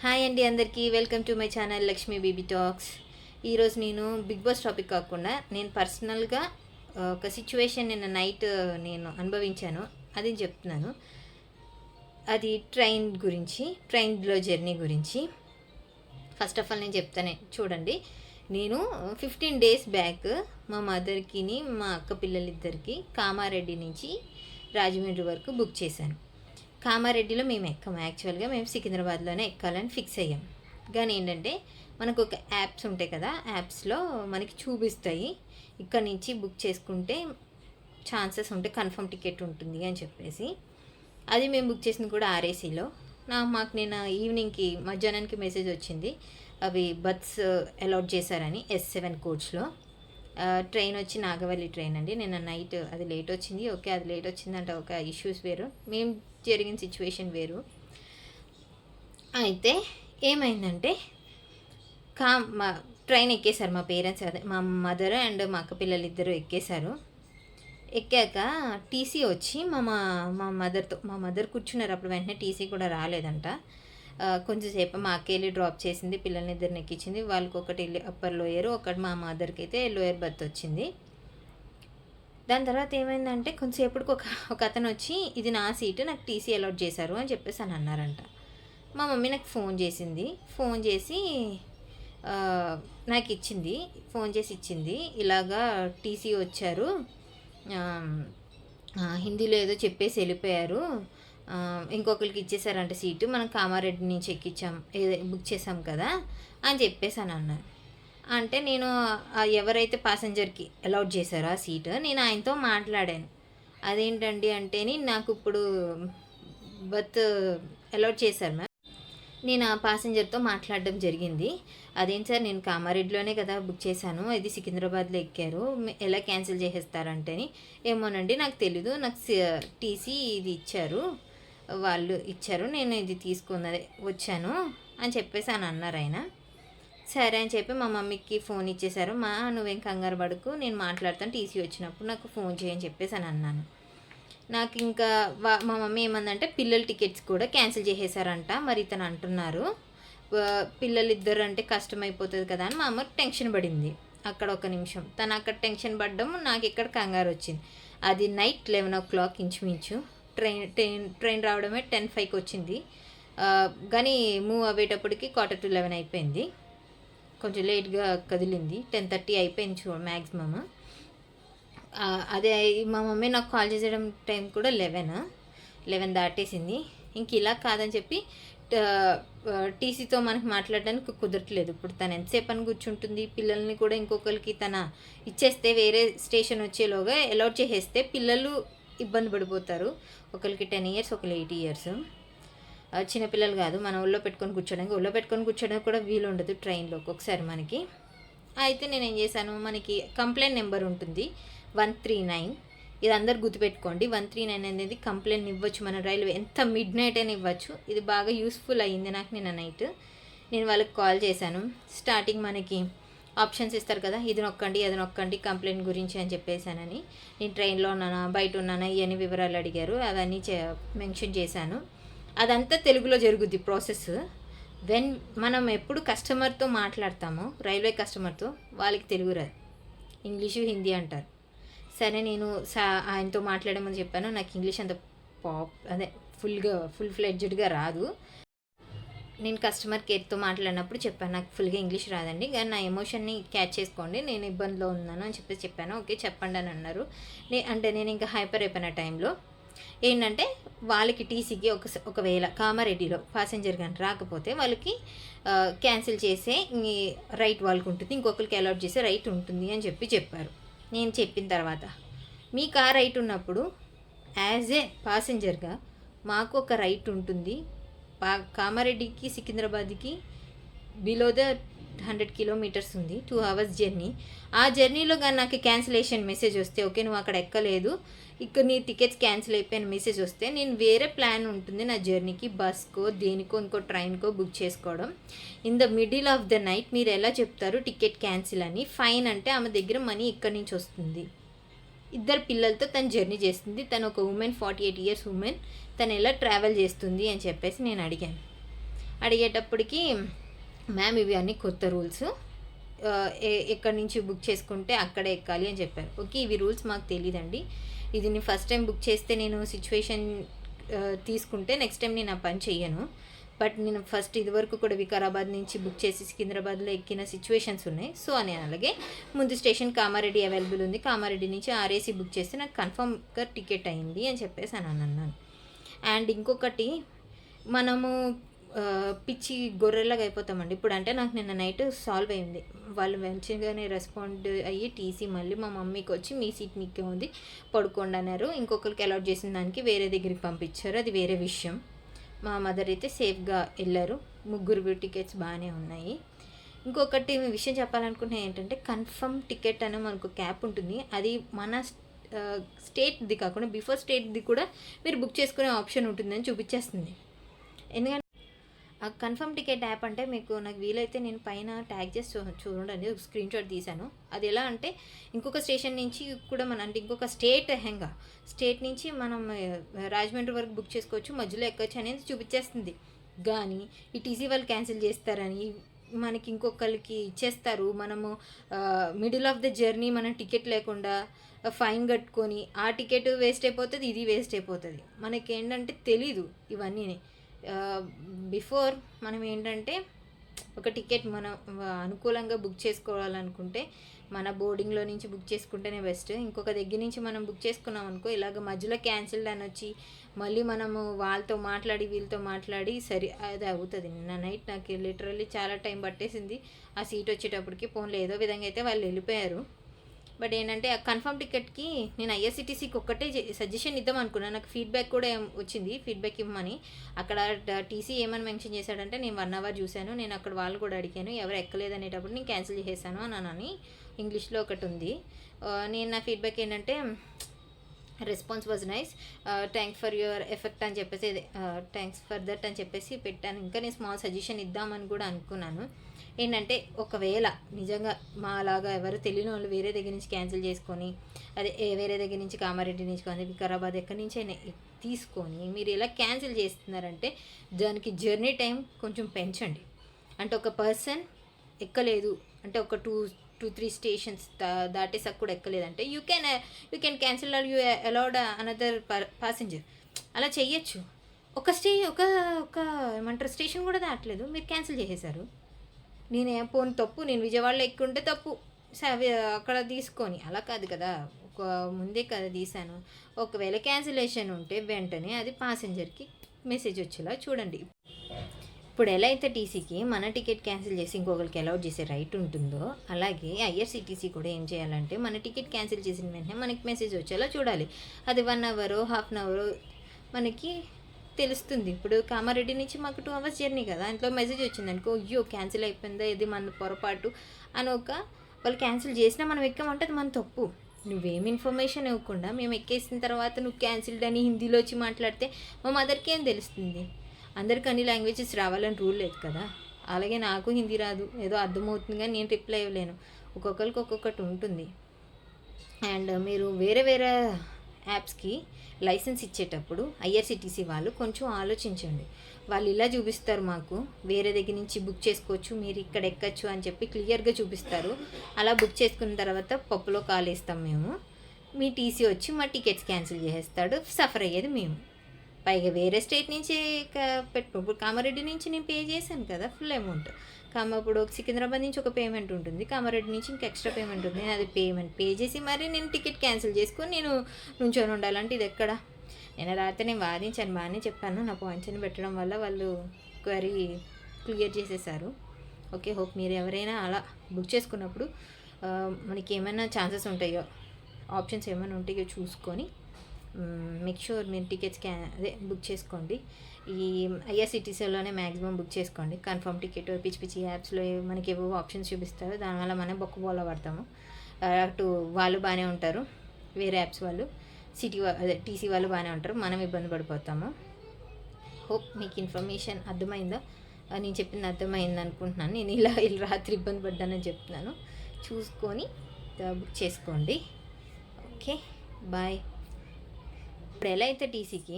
Hi అండి, అందరికీ welcome to my channel Lakshmi baby talks. ఈరోజు నేను బిగ్ బాస్ టాపిక్ కాకుండా నేను పర్సనల్గా ఒక సిచ్యువేషన్ నిన్న నైట్ నేను అనుభవించాను, అది చెప్తున్నాను. అది ట్రైన్లో జర్నీ గురించి. ఫస్ట్ ఆఫ్ ఆల్ నేను చెప్తానే చూడండి. నేను 15 days బ్యాక్ మా మదర్కి మా అక్క పిల్లలిద్దరికి కామారెడ్డి నుంచి రాజమండ్రి వరకు బుక్ చేశాను. కామారెడ్డిలో మేము ఎక్కాము. యాక్చువల్గా మేము సికింద్రాబాద్లోనే ఎక్కాలని ఫిక్స్ అయ్యాం. కానీ ఏంటంటే మనకు ఒక యాప్స్ ఉంటాయి కదా, యాప్స్లో మనకి చూపిస్తాయి ఇక్కడ నుంచి బుక్ చేసుకుంటే ఛాన్సెస్ ఉంటే కన్ఫర్మ్ టికెట్ ఉంటుంది అని చెప్పేసి. అది మేము బుక్ చేసింది కూడా ఆర్ఏసీలో. మాకు నేను ఈవినింగ్కి మధ్యాహ్నానికి మెసేజ్ వచ్చింది, అవి బస్సు అలాట్ చేశారని S7 కోచ్లో. ట్రైన్ వచ్చి నాగవల్లి ట్రైన్ అండి. నిన్న నైట్ అది లేట్ వచ్చింది. ఓకే, అది లేట్ వచ్చిందంటే ఒక ఇష్యూస్ వేరు, మేము జరిగిన సిచ్యువేషన్ వేరు. అయితే ఏమైందంటే మా ట్రైన్ ఎక్కేశారు మా పేరెంట్స్, అదే మా మదర్ అండ్ మా అక్క పిల్లలు ఇద్దరు ఎక్కేశారు. ఎక్కాక టీసీ వచ్చి మా మదర్ కూర్చున్నారు. అప్పుడు వెంటనే టీసీ కూడా రాలేదంట. కొంచెంసేపు మా అక్క వెళ్ళి డ్రాప్ చేసింది, పిల్లల్ని ఇద్దరిని ఎక్కించింది. వాళ్ళకి ఒకటి అప్పర్ లోయర్, ఒకటి మా మదర్కి అయితే లోయర్ బర్త్ వచ్చింది. దాని తర్వాత ఏమైందంటే కొంచెంసేపటికి ఒక అతను వచ్చి, ఇది నా సీటు, నాకు టీసీ అలాట్ చేశారు అని చెప్పేసి అని అన్నారంట. మా మమ్మీ నాకు ఫోన్ చేసి నాకు ఇచ్చింది, ఫోన్ చేసి ఇచ్చింది, ఇలాగా టీసీ వచ్చారు, హిందీలో ఏదో చెప్పేసి వెళ్ళిపోయారు, ఇంకొకరికి ఇచ్చేసారంట సీటు, మనం కామారెడ్డి నుంచి బుక్ చేసాం కదా అని చెప్పేసి అని అన్నారు. అంటే నేను ఎవరైతే ప్యాసింజర్కి అలాట్ చేశారో ఆ సీటు, నేను ఆయనతో మాట్లాడాను. అదేంటండి అంటే, నాకు ఇప్పుడు బర్త్ అలాట్ చేశారు మ్యామ్, నేను ఆ ప్యాసింజర్తో మాట్లాడడం జరిగింది. అదేంటి సార్, నేను కామారెడ్డిలోనే కదా బుక్ చేశాను, ఇది సికింద్రాబాద్లో ఎక్కారు, ఎలా క్యాన్సిల్ చేసేస్తారంటేని, ఏమోనండి నాకు తెలీదు, నాకు టీసీ ఇది వాళ్ళు ఇచ్చారు, నేను ఇది తీసుకున్నది వచ్చాను అని చెప్పేసి అని అన్నారు ఆయన. సరే అని చెప్పి మా మమ్మీకి ఫోన్ ఇచ్చేశారు. నువ్వేం కంగారు పడుకు, నేను మాట్లాడతాను, టీసీ వచ్చినప్పుడు నాకు ఫోన్ చేయని చెప్పేసి అని అన్నాను. నాకు ఇంకా మా మమ్మీ ఏమందంటే పిల్లల టికెట్స్ కూడా క్యాన్సిల్ చేసేసారంట, మరి ఇతను అంటున్నారు పిల్లలు ఇద్దరు అంటే కష్టమైపోతుంది కదా అని మా అమ్మ టెన్షన్ పడింది. అక్కడ ఒక నిమిషం తను అక్కడ టెన్షన్ పడ్డం, నాకు ఇక్కడ కంగారు వచ్చింది. అది నైట్ 11 o'clock ఇంచుమించు. ట్రైన్ రావడమే 10:05కి వచ్చింది, కానీ మూవ్ అయ్యేటప్పటికి 11:45 అయిపోయింది. కొంచెం లేట్గా కదిలింది, 10:30 అయిపోయింది మ్యాక్సిమమ్. అదే మా మమ్మీ నాకు కాల్ చేసేయడం టైం కూడా 11 దాటేసింది. ఇంక ఇలా కాదని చెప్పి టీసీతో మనకి మాట్లాడడానికి కుదరట్లేదు. ఇప్పుడు తను ఎంతసేపు అని కూర్చుంటుంది, పిల్లల్ని కూడా ఇంకొకరికి తన ఇచ్చేస్తే వేరే స్టేషన్ వచ్చేలోగా అలాట్ చేసేస్తే పిల్లలు ఇబ్బంది పడిపోతారు. ఒకరికి 10 years, ఒకరు 8 years. చిన్నపిల్లలు కాదు, మనం ఒళ్ళో పెట్టుకొని కూర్చోడానికి కూడా వీలు ఉండదు ట్రైన్లో ఒక్కొక్కసారి మనకి. అయితే నేను ఏం చేశాను, మనకి కంప్లైంట్ నెంబర్ ఉంటుంది 139, ఇది అందరు గుర్తుపెట్టుకోండి. 139 అనేది కంప్లైంట్ ఇవ్వచ్చు మన రైల్వే, ఎంత మిడ్ నైట్ అయినా ఇవ్వచ్చు. ఇది బాగా యూస్ఫుల్ అయ్యింది నాకు నిన్న నైట్. నేను వాళ్ళకి కాల్ చేశాను. స్టార్టింగ్ మనకి ఆప్షన్స్ ఇస్తారు కదా, ఇది నొక్కండి అది నొక్కండి కంప్లైంట్ గురించి అని చెప్పేశానని. నేను ట్రైన్లో ఉన్నానా బయట ఉన్నానా ఇవన్నీ వివరాలు అడిగారు, అవన్నీ మెన్షన్ చేశాను. అదంతా తెలుగులో జరుగుద్ది ప్రాసెస్. మనం ఎప్పుడు కస్టమర్తో మాట్లాడతామో, రైల్వే కస్టమర్తో, వాళ్ళకి తెలుగు రాదు, ఇంగ్లీషు హిందీ అంటారు. సరే నేను ఆయనతో మాట్లాడమని చెప్పాను. నాకు ఇంగ్లీష్ అంత ఫుల్ ఫ్లెడ్జ్డ్గా రాదు. నేను కస్టమర్ కేర్తో మాట్లాడినప్పుడు చెప్పాను, నాకు ఫుల్గా ఇంగ్లీష్ రాదండి, కానీ నా ఎమోషన్ని క్యాచ్ చేసుకోండి, నేను ఇబ్బందిలో ఉన్నాను అని చెప్పాను. ఓకే చెప్పండి అని అన్నారు. నేను ఇంకా హైపర్ అయిపోయిన టైంలో ఏంటంటే, వాళ్ళకి టీసీకి ఒకవేళ కామారెడ్డిలో ప్యాసింజర్ కానీ రాకపోతే వాళ్ళకి క్యాన్సిల్ చేసే రైట్ వాళ్ళకి ఉంటుంది, ఇంకొకరికి అలాట్ చేసే రైట్ ఉంటుంది అని చెప్పారు. నేను చెప్పిన తర్వాత, మీకు ఆ రైట్ ఉన్నప్పుడు యాజ్ ఏ ప్యాసింజర్గా మాకు ఒక రైట్ ఉంటుంది. కామారెడ్డికి సికింద్రాబాద్కి బిలో ద 100 kilometers ఉంది, 2 hours జర్నీ. ఆ జర్నీలో కానీ నాకు క్యాన్సిలేషన్ మెసేజ్ వస్తే, ఓకే నువ్వు అక్కడ ఎక్కలేదు, ఇక్కడ నీ టికెట్స్ క్యాన్సిల్ అయిపోయిన మెసేజ్ వస్తే, నేను వేరే ప్లాన్ ఉంటుంది నా జర్నీకి, బస్కో దేనికో ఇంకో ట్రైన్కో బుక్ చేసుకోవడం. In the middle of the night మీరు ఎలా చెప్తారు టికెట్ క్యాన్సిల్ అని? ఫైన్ అంటే ఆమె దగ్గర మనీ ఇక్కడి నుంచి వస్తుంది. ఇద్దరు పిల్లలతో తను జర్నీ చేస్తుంది, తను ఒక ఉమెన్, 48 years ఉమెన్, తను ఎలా ట్రావెల్ చేస్తుంది అని చెప్పేసి నేను అడిగాను. అడిగేటప్పటికి మ్యామ్ ఇవి అన్నీ కొత్త రూల్స్, ఎక్కడి నుంచి బుక్ చేసుకుంటే అక్కడే ఎక్కాలి అని చెప్పారు. ఓకే, ఇవి రూల్స్ మాకు తెలియదండి, ఇది నేను ఫస్ట్ టైం బుక్ చేస్తే నేను సిచ్యువేషన్ తీసుకుంటే నెక్స్ట్ టైం నేను ఆ పని చెయ్యను. బట్ నేను ఫస్ట్ ఇదివరకు కూడా వికారాబాద్ నుంచి బుక్ చేసి సికింద్రాబాద్లో ఎక్కిన సిచ్యువేషన్స్ ఉన్నాయి. సో అని అలాగే ముందు స్టేషన్ కామారెడ్డి అవైలబుల్ ఉంది, కామారెడ్డి నుంచి ఆర్ఏసీ బుక్ చేస్తే నాకు కన్ఫర్మ్గా టికెట్ అయింది అని చెప్పేసి అని అన్నాను. అండ్ ఇంకొకటి, మనము పిచ్చి గొర్రెలాగా అయిపోతామండి. ఇప్పుడు అంటే నాకు నిన్న నైట్ సాల్వ్ అయింది, వాళ్ళు మంచిగానే రెస్పాండ్ అయ్యి టీసీ మళ్ళీ మా మమ్మీకి వచ్చి మీ సీట్ మీకే ఉంది పడుకోండి అన్నారు. ఇంకొకరికి అలాట్ చేసిన దానికి వేరే దగ్గరికి పంపించారు, అది వేరే విషయం. మా మదర్ అయితే సేఫ్గా వెళ్ళారు, ముగ్గురు టికెట్స్ బాగానే ఉన్నాయి. ఇంకొకటి విషయం చెప్పాలనుకుంటున్నా ఏంటంటే, కన్ఫర్మ్ టికెట్ అనే మనకు క్యాప్ ఉంటుంది, అది మన స్టేట్ది కాకుండా బిఫోర్ స్టేట్ది కూడా మీరు బుక్ చేసుకునే ఆప్షన్ ఉంటుందని చూపించేస్తుంది. ఎందుకంటే ఆ కన్ఫర్మ్ టికెట్ యాప్ అంటే మీకు నాకు వీలైతే నేను పైన ట్యాగ్ చేసి చూడండి, ఒక స్క్రీన్ షాట్ తీశాను. అది ఎలా అంటే ఇంకొక స్టేషన్ నుంచి కూడా అంటే ఇంకొక స్టేట్ నుంచి మనం రాజమండ్రి వరకు బుక్ చేసుకోవచ్చు, మధ్యలో ఎక్కొచ్చు అనేది చూపించేస్తుంది. కానీ ఈ టీసీ వాళ్ళు క్యాన్సిల్ చేస్తారని మనకి ఇంకొకరికి ఇచ్చేస్తారు, మనము మిడిల్ ఆఫ్ ద జర్నీ మనం టికెట్ లేకుండా ఫైన్ కట్టుకొని ఆ టికెట్ వేస్ట్ అయిపోతుంది, ఇది వేస్ట్ అయిపోతుంది. మనకి ఏంటంటే తెలీదు ఇవన్నీ. బిఫోర్ మనం ఏంటంటే ఒక టికెట్ మనం అనుకూలంగా బుక్ చేసుకోవాలనుకుంటే మన బోర్డింగ్లో నుంచి బుక్ చేసుకుంటేనే బెస్ట్. ఇంకొక దగ్గర నుంచి మనం బుక్ చేసుకున్నాం అనుకో, ఇలాగ మధ్యలో క్యాన్సిల్డ్ అని వచ్చి మళ్ళీ మనము వాళ్ళతో మాట్లాడి వీళ్ళతో మాట్లాడి సరి అది అవుతుంది. నిన్న నైట్ నాకు లిటరల్లీ చాలా టైం పట్టేసింది ఆ సీట్ వచ్చేటప్పటికి. ఫోన్లో ఏదో విధంగా అయితే వాళ్ళు వెళ్ళిపోయారు. బట్ ఏంటంటే ఆ కన్ఫర్మ్ టికెట్కి నేను ఐఆర్సిటీసీకి ఒక్కటే సజెషన్ ఇద్దాం అనుకున్నాను, నాకు ఫీడ్బ్యాక్ కూడా వచ్చింది, ఫీడ్బ్యాక్ ఇవ్వమని. అక్కడ టీసీ ఏమని మెన్షన్ చేశాడంటే, నేను 1 hour చూశాను, నేను అక్కడ వాళ్ళు కూడా అడిగాను, ఎవరు ఎక్కలేదు అనేటప్పుడు నేను క్యాన్సిల్ చేసేసాను అని ఇంగ్లీష్లో ఒకటి ఉంది. నేను నా ఫీడ్బ్యాక్ ఏంటంటే, response was nice, thanks for your effect అని చెప్పేసి, థ్యాంక్స్ ఫర్ దట్ అని చెప్పేసి పెట్టాను. ఇంకా నేను స్మాల్ సజెషన్ ఇద్దామని కూడా అనుకున్నాను. ఏంటంటే ఒకవేళ నిజంగా మా అలాగా ఎవరు తెలియని వాళ్ళు వేరే దగ్గర నుంచి క్యాన్సిల్ చేసుకొని, అదే వేరే దగ్గర నుంచి కామారెడ్డి నుంచి కానీ వికారాబాద్ ఎక్కడి నుంచి అయినా తీసుకొని మీరు ఎలా క్యాన్సిల్ చేస్తున్నారంటే దానికి జర్నీ టైం కొంచెం పెంచండి. అంటే ఒక పర్సన్ ఎక్కలేదు అంటే ఒక 2-3 స్టేషన్స్ దాటేసాక కూడా ఎక్కలేదంటే you can cancel or you allowed another passenger, అలా చెయ్యొచ్చు. ఒక ఏమంటారు స్టేషన్ కూడా దాటలేదు, మీరు క్యాన్సిల్ చేసేసారు. పోని తప్పు, నేను విజయవాడలో ఎక్కుంటే తప్పు అక్కడ తీసుకొని, అలా కాదు కదా, ఒక ముందే కదా తీశాను. ఒకవేళ క్యాన్సిలేషన్ ఉంటే వెంటనే అది ప్యాసింజర్కి మెసేజ్ వచ్చేలా చూడండి. ఇప్పుడు ఎలా అయితే టీసీకి మన టికెట్ క్యాన్సిల్ చేసి ఇంకొకరికి అలౌట్ చేసే రైట్ ఉంటుందో, అలాగే ఐఆర్సిటీసీ కూడా ఏం చేయాలంటే మన టికెట్ క్యాన్సిల్ చేసిన వెంటనే మనకి మెసేజ్ వచ్చేలా చూడాలి. అది 1 hour, హాఫ్ అన్ అవర్ మనకి తెలుస్తుంది. ఇప్పుడు కామారెడ్డి నుంచి మాకు 2 hours జర్నీ కదా, ఇంట్లో మెసేజ్ వచ్చింది అనుకో, అయ్యో క్యాన్సిల్ అయిపోయిందా, ఇది మన పొరపాటు అని వాళ్ళు క్యాన్సిల్ చేసినా మనం ఎక్కామంటే అది మన తప్పు. నువ్వేం ఇన్ఫర్మేషన్ ఇవ్వకుండా మేము ఎక్కేసిన తర్వాత నువ్వు క్యాన్సిల్డ్ అని హిందీలో వచ్చి మాట్లాడితే మా మదర్కి ఏం తెలుస్తుంది? అందరికి అన్ని లాంగ్వేజెస్ రావాలని రూల్ లేదు కదా. అలాగే నాకు హిందీ రాదు, ఏదో అర్థమవుతుంది కానీ నేను రిప్లై ఇవ్వలేను, ఒక్కొక్కరికి ఒక్కొక్కటి ఉంటుంది. అండ్ మీరు వేరే యాప్స్కి లైసెన్స్ ఇచ్చేటప్పుడు ఐఆర్సిటీసీ వాళ్ళు కొంచెం ఆలోచించండి. వాళ్ళు ఇలా చూపిస్తారు, మాకు వేరే దగ్గర నుంచి బుక్ చేసుకోవచ్చు, మీరు ఇక్కడ ఎక్కచ్చు అని చెప్పి క్లియర్గా చూపిస్తారు. అలా బుక్ చేసుకున్న తర్వాత పప్పులో కాలేస్తాం మేము, మీ టీసీ వచ్చి మా టికెట్స్ క్యాన్సిల్ చేసేస్తాడు, సఫర్ అయ్యేది మేము. పైగా వేరే స్టేట్ నుంచి ఇప్పుడు కామారెడ్డి నుంచి నేను పే చేశాను కదా ఫుల్ అమౌంట్. ఇప్పుడు సికింద్రాబాద్ నుంచి ఒక పేమెంట్ ఉంటుంది, కామారెడ్డి నుంచి ఇంకా ఎక్స్ట్రా పేమెంట్ ఉంటుంది. నేను అది పేమెంట్ పే చేసి మరి నేను టికెట్ క్యాన్సిల్ చేసుకొని నేను నుంచొని ఉండాలంటే ఇది ఎక్కడ? నేను రాత్రి నేను వాదించాను, బాగానే చెప్పాను, నా పాయింట్స్ని పెట్టడం వల్ల వాళ్ళు క్వరీ క్లియర్ చేసేసారు. ఓకే, హోప్ మీరు ఎవరైనా అలా బుక్ చేసుకున్నప్పుడు మనకి ఏమైనా ఛాన్సెస్ ఉంటాయో, ఆప్షన్స్ ఏమైనా ఉంటాయో చూసుకొని మేక్ షూర్ మీరు టికెట్స్ బుక్ చేసుకోండి. ఈ ఐఆర్సిటీసీలోనే మ్యాక్సిమం బుక్ చేసుకోండి. కన్ఫర్మ్ టికెట్ పిచ్చి యాప్స్లో మనకి ఏవో ఆప్షన్స్ చూపిస్తారు, దానివల్ల మనం బొక్కబోల పడతాము. అటు వాళ్ళు బాగానే ఉంటారు, వేరే యాప్స్ వాళ్ళు టీసీ వాళ్ళు బాగానే ఉంటారు, మనం ఇబ్బంది పడిపోతాము. హోప్ మీకు ఇన్ఫర్మేషన్ అర్థమైందా, నేను చెప్పింది అర్థమైంది అనుకుంటున్నాను. నేను ఇలా రాత్రి ఇబ్బంది పడ్డానని చెప్తున్నాను, చూసుకొని బుక్ చేసుకోండి. Okay, bye. ఇప్పుడు ఎలా అయితే టీసీకి